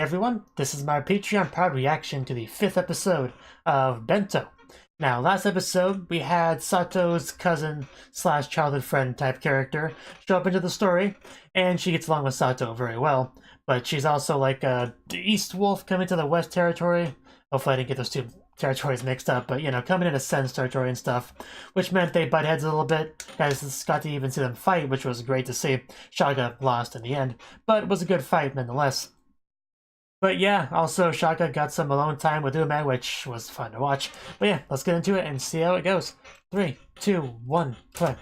Hey everyone, this is my Patreon proud reaction to the 5th episode of Bento. Now, last episode, we had Sato's cousin slash childhood friend type character show up into the story, and she gets along with Sato very well. But she's also like a East Wolf coming to the West Territory. Hopefully I didn't get those two territories mixed up, but you know, coming into Sen's territory and stuff, which meant they butt heads a little bit. Guys got to even see them fight, which was great to see. Shaga lost in the end, but it was a good fight nonetheless. But yeah, also Shaka got some alone time with Ueck, which was fun to watch. But yeah, let's get into it and see how it goes. 3, 2, 1, play.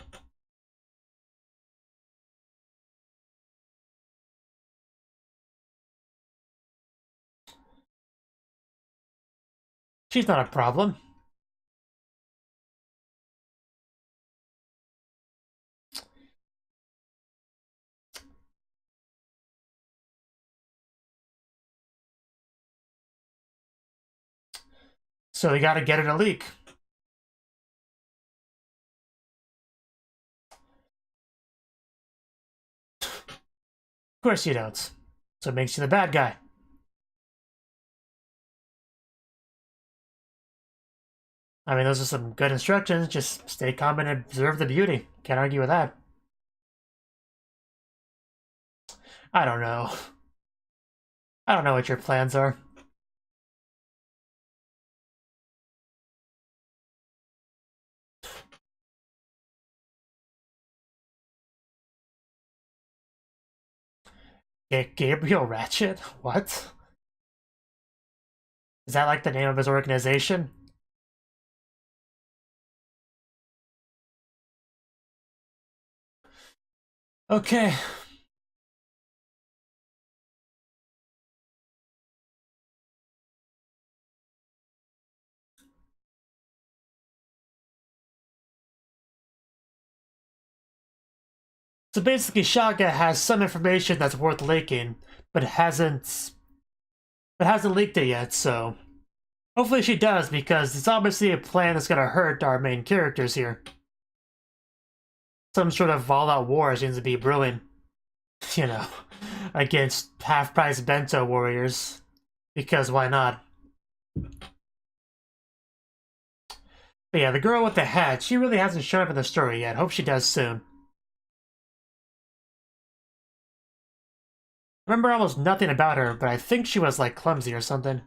She's not a problem. So you gotta get her to leak. Of course you don't. So it makes you the bad guy. I mean, those are some good instructions. Just stay calm and observe the beauty. Can't argue with that. I don't know. I don't know what your plans are. Gabriel Ratchet? What? Is that like the name of his organization? Okay. So basically, Shaga has some information that's worth leaking, but hasn't leaked it yet. So hopefully she does, because it's obviously a plan that's gonna hurt our main characters here. Some sort of all-out war seems to be brewing, you know, against half-price bento warriors. Because why not? But yeah, the girl with the hat, she really hasn't shown up in the story yet. Hope she does soon. I remember almost nothing about her, but I think she was like clumsy or something.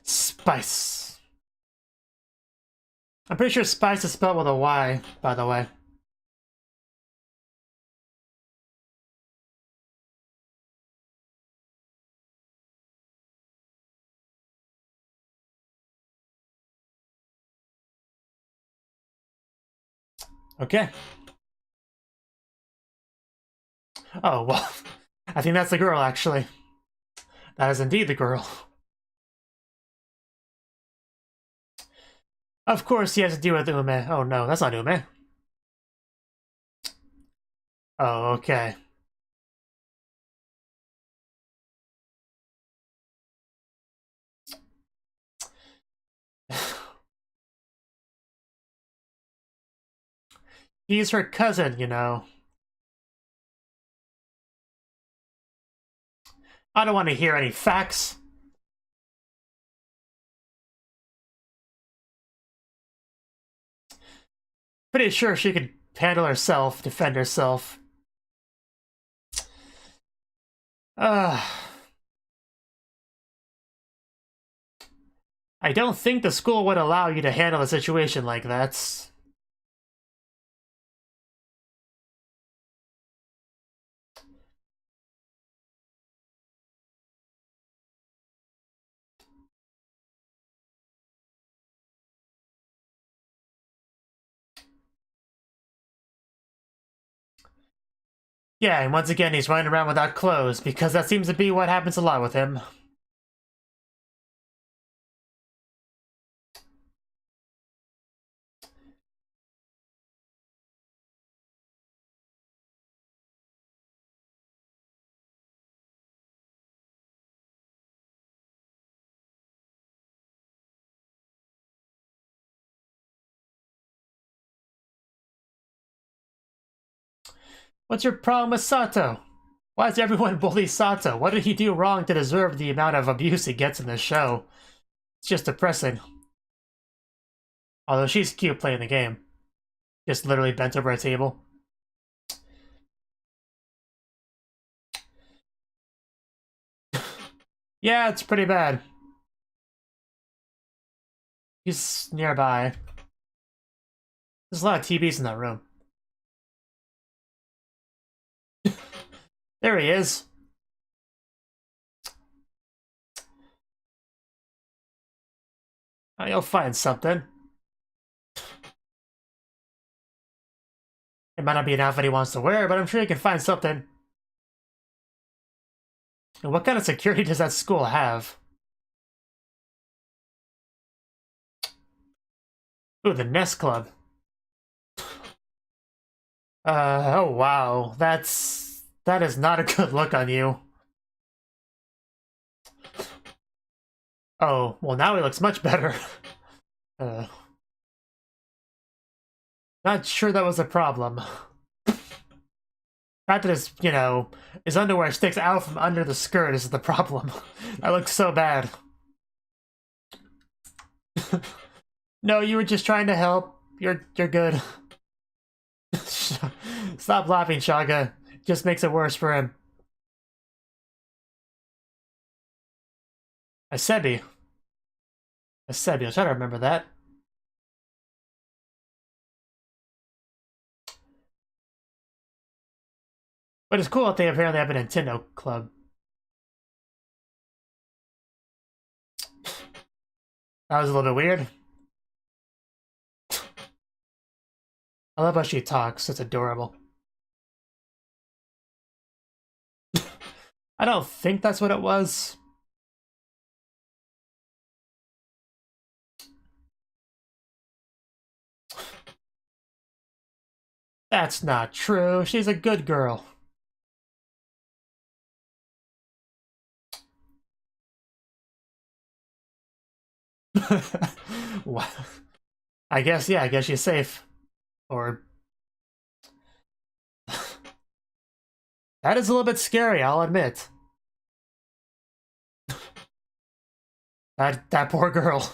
Spice. I'm pretty sure Spice is spelled with a Y, by the way. Okay. Oh, well, I think that's the girl, actually. That is indeed the girl. Of course, he has to deal with Ume. Oh no, that's not Ume. Oh, okay. He's her cousin, you know. I don't want to hear any facts. Pretty sure she could handle herself, defend herself. I don't think the school would allow you to handle a situation like that. Yeah, and once again, he's running around without clothes, because that seems to be what happens a lot with him. What's your problem with Sato? Why does everyone bully Sato? What did he do wrong to deserve the amount of abuse he gets in this show? It's just depressing. Although she's cute playing the game. Just literally bent over a table. Yeah, it's pretty bad. He's nearby. There's a lot of TVs in that room. There he is. You'll find something. It might not be an outfit he wants to wear, but I'm sure he can find something. And what kind of security does that school have? Ooh, the Nest Club. Oh wow, that is not a good look on you. Oh, well now he looks much better. Not sure that was a problem. Not that his, you know, his underwear sticks out from under the skirt is the problem. That looks so bad. No, you were just trying to help. You're good. Stop laughing, Shaga. It just makes it worse for him. Asebi. Asebi, I'll try to remember that. But it's cool that they apparently have a Nintendo club. That was a little bit weird. I love how she talks. It's adorable. I don't think that's what it was. That's not true. She's a good girl. I guess, yeah, I guess she's safe. Or... That is a little bit scary, I'll admit. That poor girl.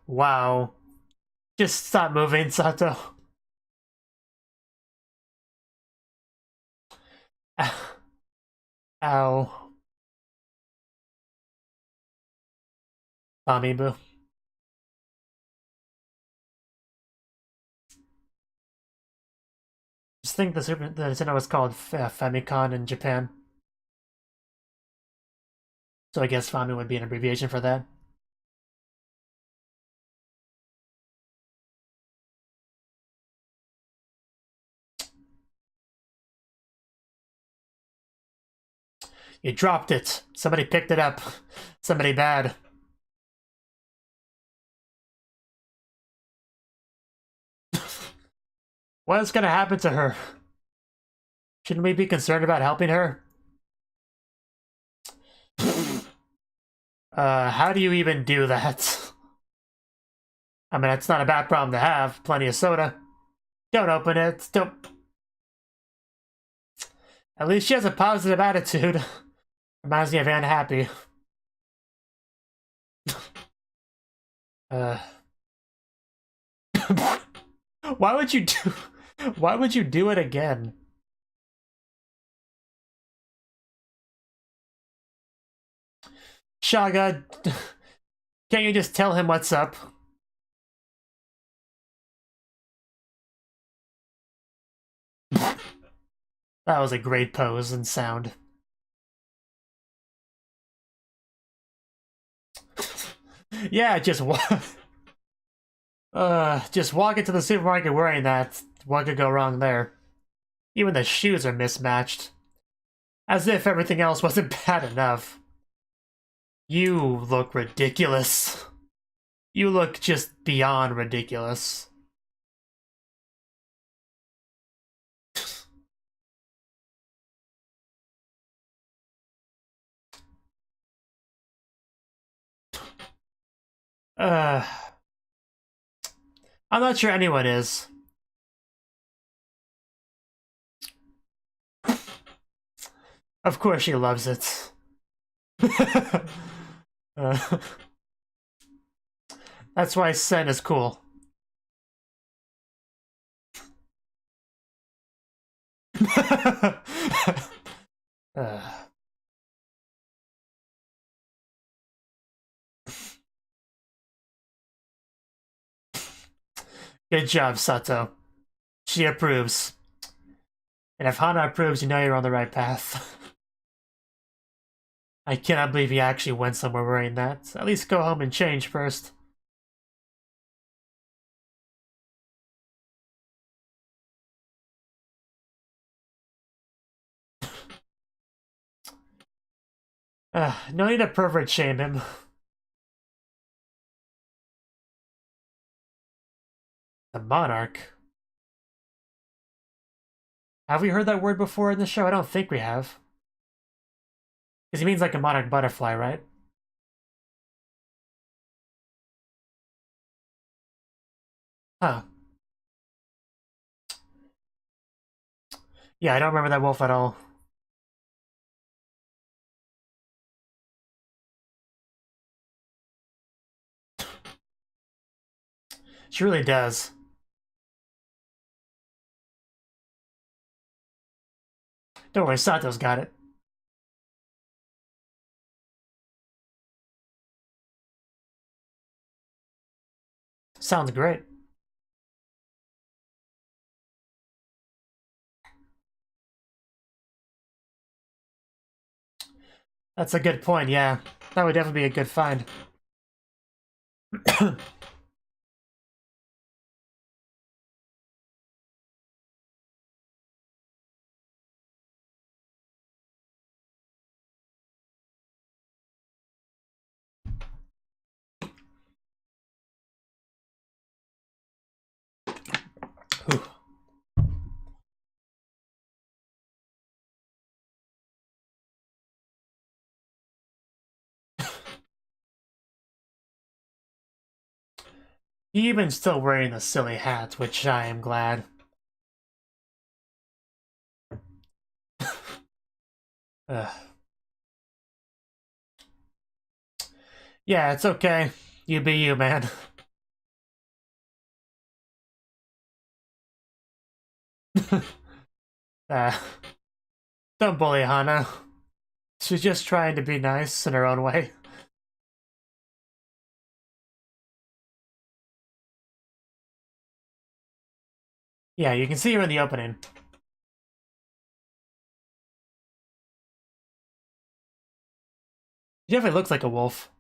Wow. Just stop moving, Sato. Ow. Tommy Boo. Just think the Nintendo was called Famicom in Japan. So I guess Fami would be an abbreviation for that. You dropped it. Somebody picked it up. Somebody bad. What is gonna happen to her? Shouldn't we be concerned about helping her? How do you even do that? I mean, it's not a bad problem to have. Plenty of soda. Don't open it. Don't. At least she has a positive attitude. Reminds me of Anne Happy. Why would you do... Why would you do it again? Shaga, can't you just tell him what's up? That was a great pose and sound. Yeah, just walk into the supermarket wearing that. What could go wrong there? Even the shoes are mismatched. As if everything else wasn't bad enough. You look ridiculous. You look just beyond ridiculous. I'm not sure anyone is. Of course she loves it. uh, that's why Sen is cool. Good job, Sato. She approves. And if Hana approves, you know you're on the right path. I cannot believe you actually went somewhere wearing that. At least go home and change first. No need to pervert shame him. The Monarch. Have we heard that word before in the show? I don't think we have. Because he means like a monarch butterfly, right? Huh. Yeah, I don't remember that wolf at all. She really does. Don't worry, Sato's got it. Sounds great. That's a good point, yeah. That would definitely be a good find. Even still wearing the silly hat, which I am glad. Yeah, it's okay. You be you, man. uh, don't bully Hana. She's just trying to be nice in her own way. Yeah, you can see her in the opening. She definitely looks like a wolf.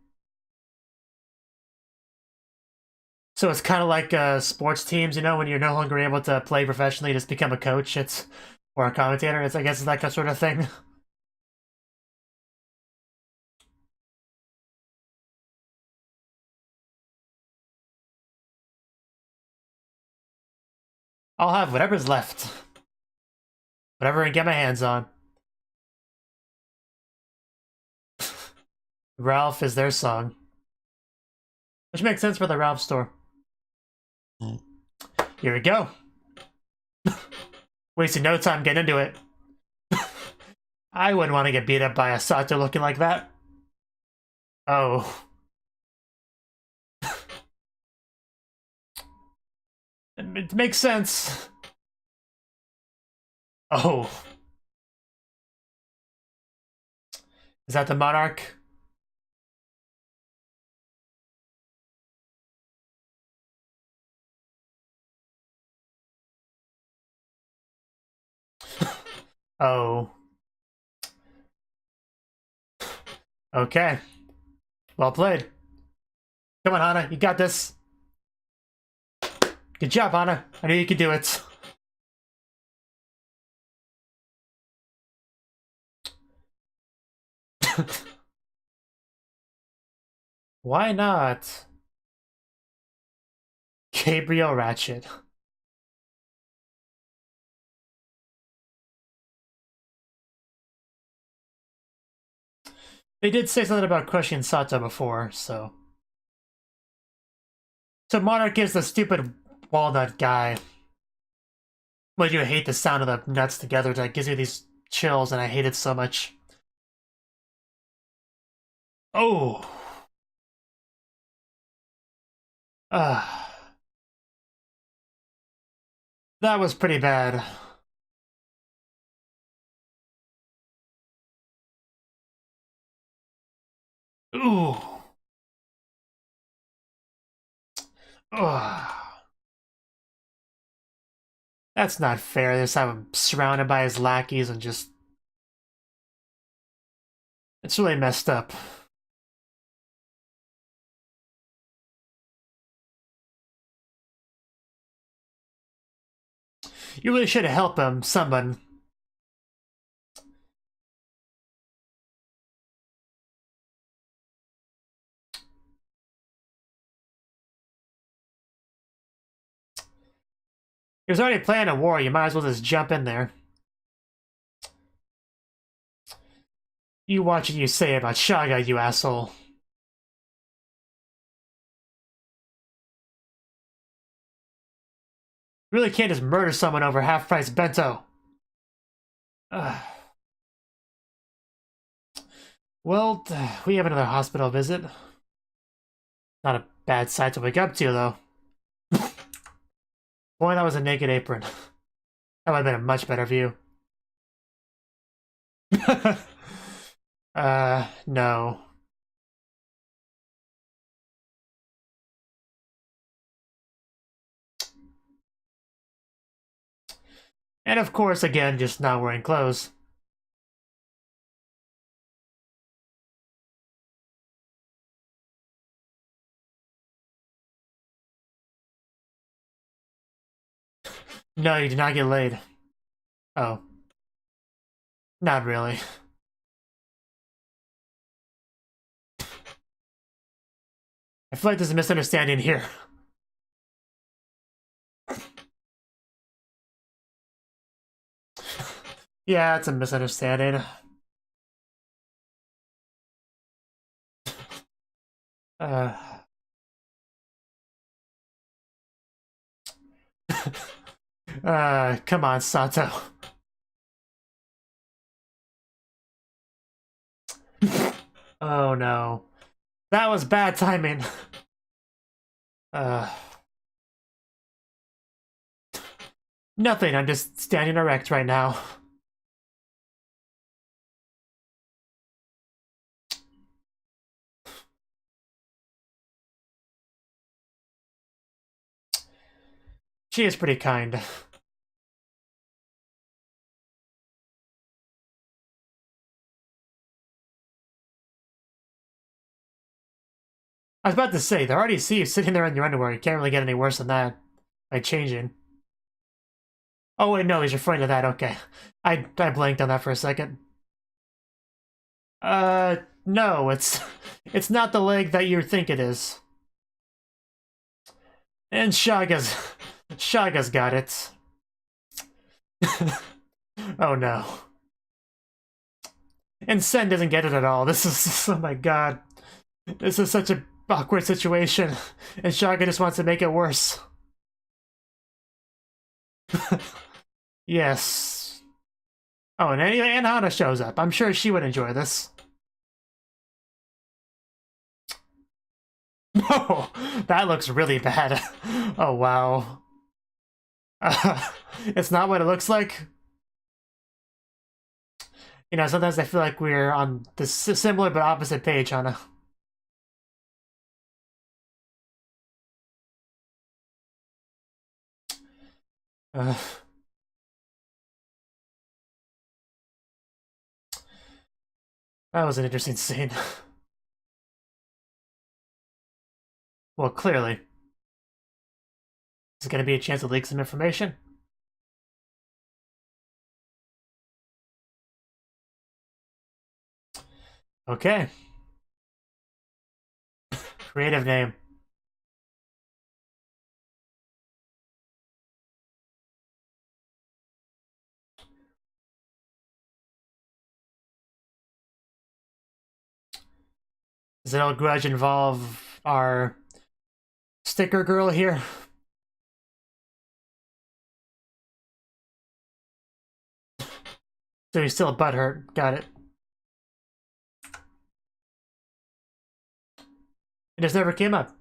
So it's kind of like sports teams, you know, when you're no longer able to play professionally, just become a coach, or a commentator. I guess it's like that sort of thing. I'll have whatever's left. Whatever I can get my hands on. Ralph is their song. Which makes sense for the Ralph store. Here we go. Wasting no time getting into it. I wouldn't want to get beat up by a Sato looking like that. Oh. It makes sense. Oh. Is that the Monarch? Oh. Okay. Well played. Come on, Hana. You got this. Good job, Hana. I knew you could do it. Why not? Gabriel Ratchet. They did say something about crushing Sato before, so... So Monarch is the stupid walnut guy. But you hate the sound of the nuts together. That gives you these chills, and I hate it so much. Oh. That was pretty bad. Ooh. Ugh. That's not fair. Just have him surrounded by his lackeys and just... It's really messed up. You really should have helped him, someone. He was already planning a war, you might as well just jump in there. You watch what you say about Shaga, you asshole. You really can't just murder someone over half-price bento. Well, we have another hospital visit. Not a bad sight to wake up to, though. Boy, that was a naked apron. That would have been a much better view. No. And of course, again, just not wearing clothes. No, you did not get laid. Oh. Not really. I feel like there's a misunderstanding here. Yeah, it's a misunderstanding. Uh... Come on, Sato. Oh no. That was bad timing. Nothing, I'm just standing erect right now. She is pretty kind. I was about to say, they already see you sitting there in your underwear. You can't really get any worse than that. By changing. Oh wait, no, he's referring to that, okay. I blanked on that for a second. No, it's not the leg that you think it is. And Shaga's got it. Oh no. And Sen doesn't get it at all. This is, oh my god. This is such a awkward situation. And Shaga just wants to make it worse. Yes. Oh, and anyway, and Hana shows up. I'm sure she would enjoy this. Oh, that looks really bad. Oh, wow. It's not what it looks like. You know, sometimes I feel like we're on this similar but opposite page, Hana. That was an interesting scene. Well, clearly. Is it going to be a chance to leak some information? Okay. Creative name. Does the old grudge involve our sticker girl here? So he's still butthurt. Got it. It just never came up.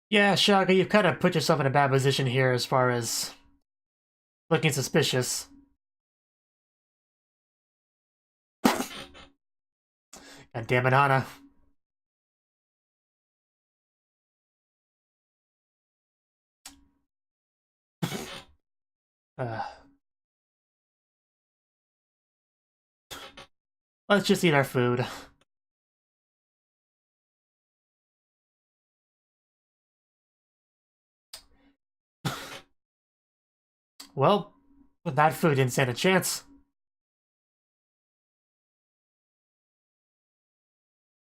Yeah, Shaka, you've kind of put yourself in a bad position here as far as looking suspicious. God damn it, Hana. Let's just eat our food. Well, that food didn't stand a chance.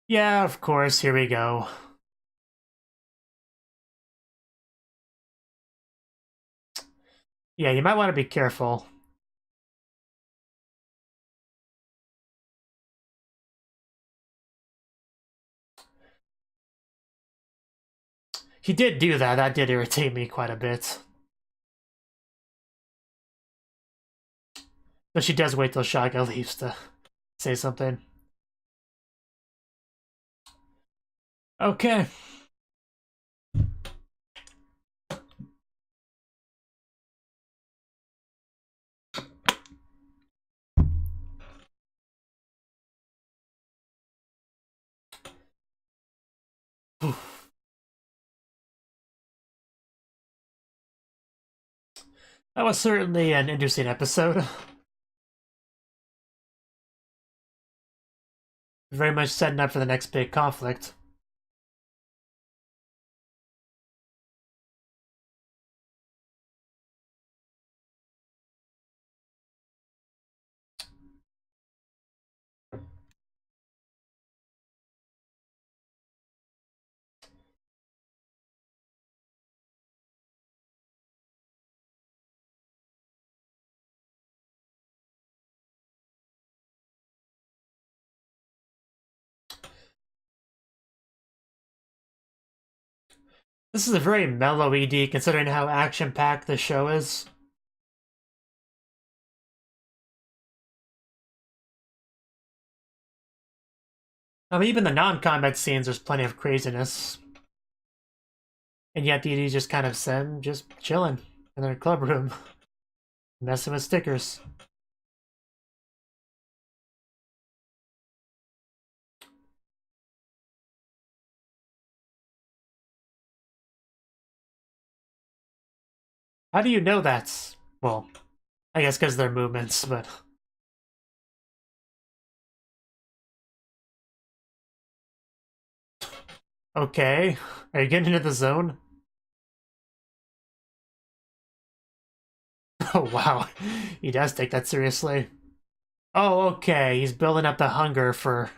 Yeah, of course, here we go. Yeah, you might want to be careful. He did do that. That did irritate me quite a bit. But she does wait till Shaka leaves to say something. Okay. That was certainly an interesting episode. Very much setting up for the next big conflict. This is a very mellow ED considering how action-packed the show is. I mean, even the non-combat scenes, there's plenty of craziness. And yet the ED's just kind of just chilling in their club room. Messing with stickers. How do you know that's... Well, I guess because of their movements, but... Okay. Are you getting into the zone? Oh, wow. He does take that seriously. Oh, okay. He's building up the hunger for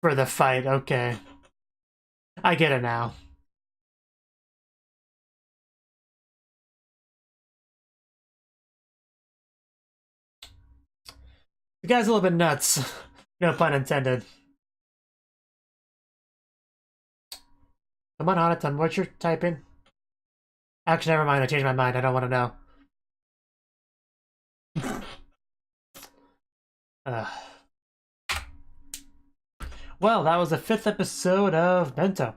the fight. Okay. I get it now. The guy's a little bit nuts. No pun intended. Come on, Hanaton, what you're typing? Actually, never mind. I changed my mind. I don't want to know. Well, that was the 5th episode of Bento.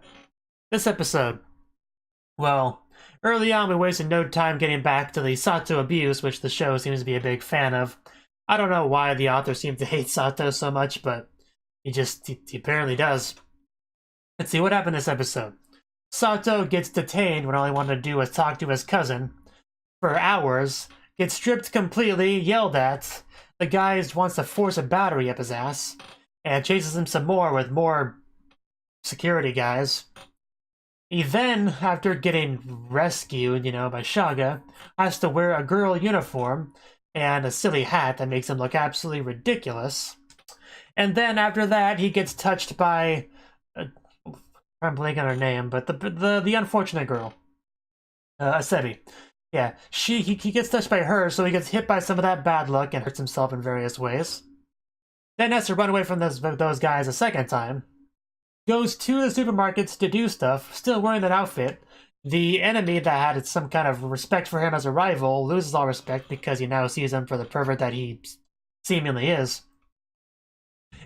This episode, well, early on we wasted no time getting back to the Sato abuse, which the show seems to be a big fan of. I don't know why the author seems to hate Sato so much, but he apparently does. Let's see what happened this episode. Sato gets detained when all he wanted to do was talk to his cousin for hours, gets stripped completely, yelled at. The guy wants to force a battery up his ass, and chases him some more with more security guys. He then, after getting rescued, by Shaga, has to wear a girl uniform and a silly hat that makes him look absolutely ridiculous. And then after that, he gets touched by I'm blanking on her name, but the unfortunate girl, Asebi. Yeah, he gets touched by her, so he gets hit by some of that bad luck and hurts himself in various ways. Then has to run away from those guys a second time. Goes to the supermarkets to do stuff, still wearing that outfit. The enemy that had some kind of respect for him as a rival loses all respect because he now sees him for the pervert that he seemingly is.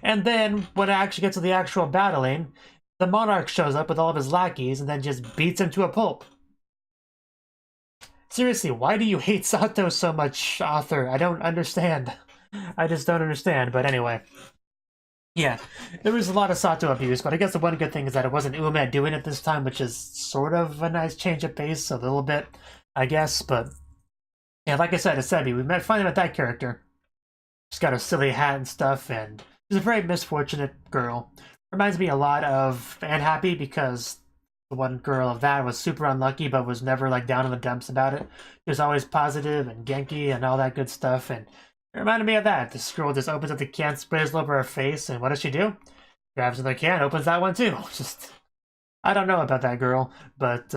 And then, when it actually gets to the actual battling, the monarch shows up with all of his lackeys and then just beats him to a pulp. Seriously, why do you hate Sato so much, author? I don't understand. I just don't understand, but anyway. Yeah, there was a lot of Sato abuse, but I guess the one good thing is that it wasn't Ueck doing it this time, which is sort of a nice change of pace, a little bit, I guess, but... Yeah, like I said, Asebi, we finally met that character. She's got a silly hat and stuff, and she's a very misfortunate girl. Reminds me a lot of Unhappy, because the one girl of that was super unlucky, but was never, like, down in the dumps about it. She was always positive and Genki and all that good stuff, and it reminded me of that. This girl just opens up the can, sprays it over her face, and what does she do? Grabs another can, opens that one too. Just, I don't know about that girl, but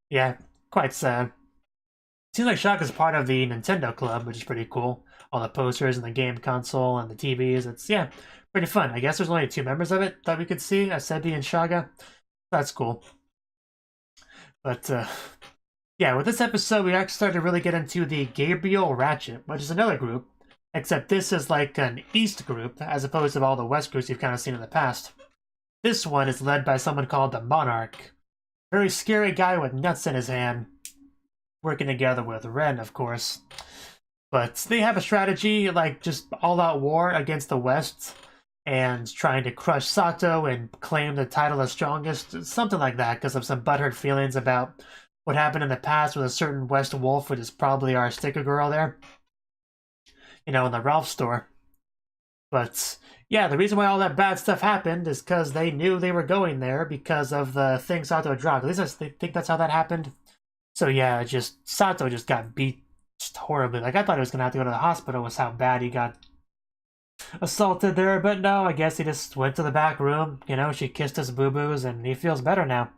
yeah, quite sad. Seems like Shaka's part of the Nintendo Club, which is pretty cool. All the posters and the game console and the TVs. It's, yeah, pretty fun. I guess there's only 2 members of it that we could see, Asebi and Shaga. That's cool. But yeah, with this episode, we actually started to really get into the Gabriel Ratchet, which is another group. Except this is like an East group, as opposed to all the West groups you've kind of seen in the past. This one is led by someone called the Monarch. Very scary guy with nuts in his hand. Working together with Ren, of course. But they have a strategy, like just all-out war against the West, and trying to crush Sato and claim the title as strongest, something like that, because of some butthurt feelings about what happened in the past with a certain West Wolf, which is probably our sticker girl there. You know, in the Ralph store. But, yeah, the reason why all that bad stuff happened is because they knew they were going there because of the thing Sato dropped. At least I think that's how that happened. So, yeah, Sato just got beat just horribly. Like, I thought he was going to have to go to the hospital was how bad he got assaulted there. But no, I guess he just went to the back room. You know, she kissed his boo-boos and he feels better now.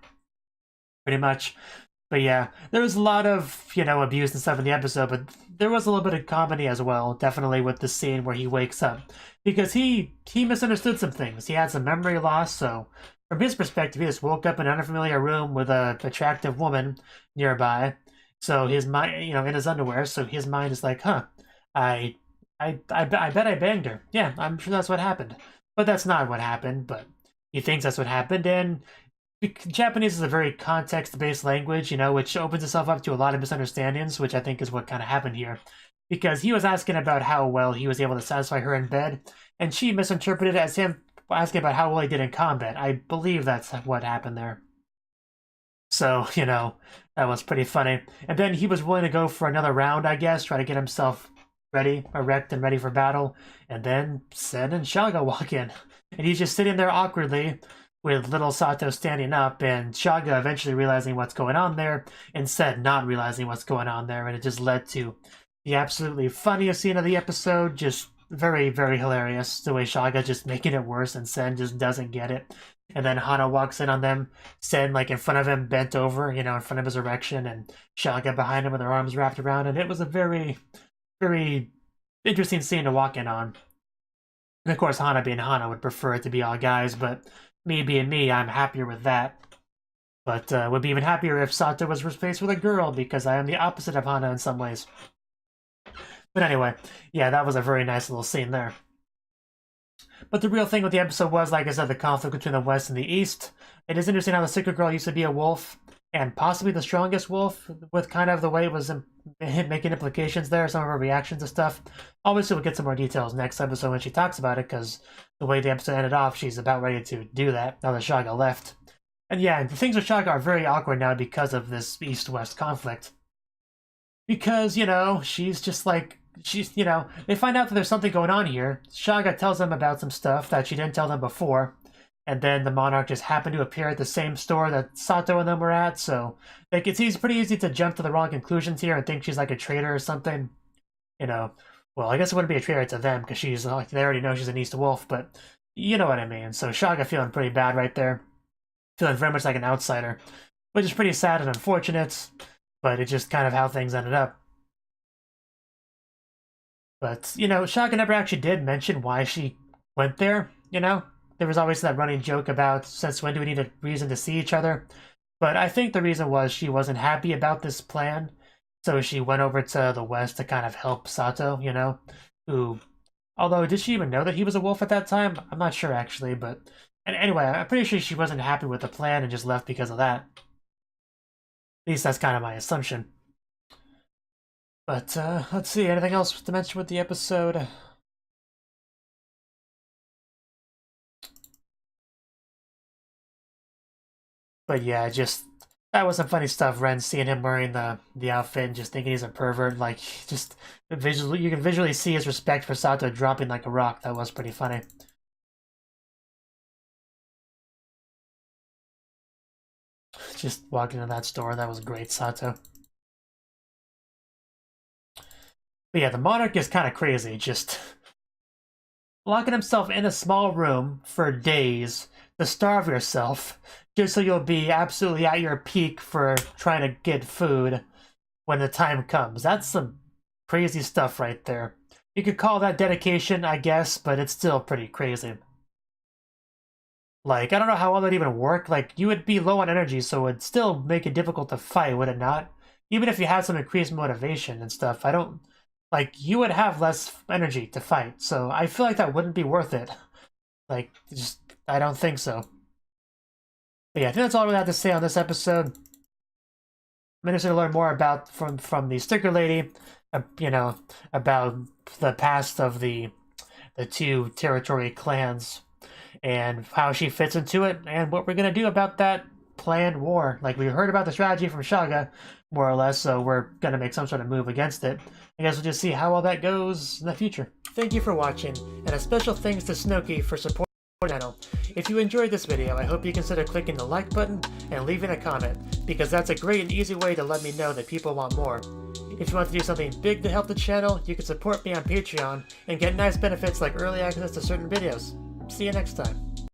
Pretty much. But yeah, there was a lot of, you know, abuse and stuff in the episode, but there was a little bit of comedy as well, definitely with the scene where he wakes up. Because he misunderstood some things. He had some memory loss, so from his perspective, he just woke up in an unfamiliar room with an attractive woman nearby. So his mind, you know, in his underwear, so his mind is like, huh, I bet I banged her. Yeah, I'm sure that's what happened. But that's not what happened, but he thinks that's what happened, and Japanese is a very context-based language, you know, which opens itself up to a lot of misunderstandings, which I think is what kind of happened here. Because he was asking about how well he was able to satisfy her in bed, and she misinterpreted it as him asking about how well he did in combat. I believe that's what happened there. So, you know, that was pretty funny. And then he was willing to go for another round, I guess, try to get himself ready, erect and ready for battle. And then Sen and Shaga walk in. And he's just sitting there awkwardly, with little Sato standing up, and Shaga eventually realizing what's going on there, and Sen not realizing what's going on there, and it just led to the absolutely funniest scene of the episode, just very, very hilarious, the way Shaga just making it worse, and Sen just doesn't get it. And then Hana walks in on them, Sen, like, in front of him, bent over, you know, in front of his erection, and Shaga behind him with her arms wrapped around, and it was a very, very interesting scene to walk in on. And of course, Hana being Hana would prefer it to be all guys, but me being me, I'm happier with that. But would be even happier if Sato was replaced with a girl, because I am the opposite of Hana in some ways. But anyway, yeah, that was a very nice little scene there. But the real thing with the episode was, like I said, the conflict between the West and the East. It is interesting how the Sicker Girl used to be a wolf, and possibly the strongest wolf, with kind of the way it was making implications there, some of her reactions and stuff. Obviously, we'll get some more details next episode when she talks about it, because the way the episode ended off, she's about ready to do that, now that Shaga left. And yeah, the things with Shaga are very awkward now because of this East-West conflict. Because, you know, she's just like, you know, they find out that there's something going on here. Shaga tells them about some stuff that she didn't tell them before. And then the Monarch just happened to appear at the same store that Sato and them were at, so like, it's pretty easy to jump to the wrong conclusions here and think she's like a traitor or something. You know, well, I guess it wouldn't be a traitor to them, because she's like, they already know she's an East Wolf, but you know what I mean. So Shaga feeling pretty bad right there. feeling very much like an outsider, which is pretty sad and unfortunate, but it's just kind of how things ended up. But, you know, Shaka never actually did mention why she went there, you know? There was always that running joke about, since when do we need a reason to see each other? But I think the reason was she wasn't happy about this plan, so she went over to the west to kind of help Sato, you know? Who, although, did she even know that he was a wolf at that time? I'm not sure, actually, but... And anyway, I'm pretty sure she wasn't happy with the plan and just left because of that. At least that's kind of my assumption. But, let's see, anything else to mention with the episode? But yeah, just, that was some funny stuff. Ren seeing him wearing the outfit and just thinking he's a pervert. Like, just, visually, you can visually see his respect for Sato dropping like a rock. That was pretty funny. Just walking in that store, that was great, Sato. But yeah, the Monarch is kind of crazy, just locking himself in a small room for days to starve yourself, just so you'll be absolutely at your peak for trying to get food when the time comes. That's some crazy stuff right there. You could call that dedication, I guess, but it's still pretty crazy. Like, I don't know how well that even work. Like, you would be low on energy, so it would still make it difficult to fight, would it not? Even if you had some increased motivation and stuff, I don't... Like, you would have less energy to fight, so I feel like that wouldn't be worth it. Like, just... I don't think so. But yeah, I think that's all I really have to say on this episode. I'm interested to learn more about from the sticker lady, you know, about the past of the two territory clans and how she fits into it and what we're gonna do about that planned war. Like, we heard about the strategy from Shaga, more or less, so we're gonna make some sort of move against it. I guess we'll just see how all that goes in the future. Thank you for watching, and a special thanks to Cnouki for supporting the channel. If you enjoyed this video, I hope you consider clicking the like button and leaving a comment, because that's a great and easy way to let me know that people want more. If you want to do something big to help the channel, you can support me on Patreon and get nice benefits like early access to certain videos. See you next time.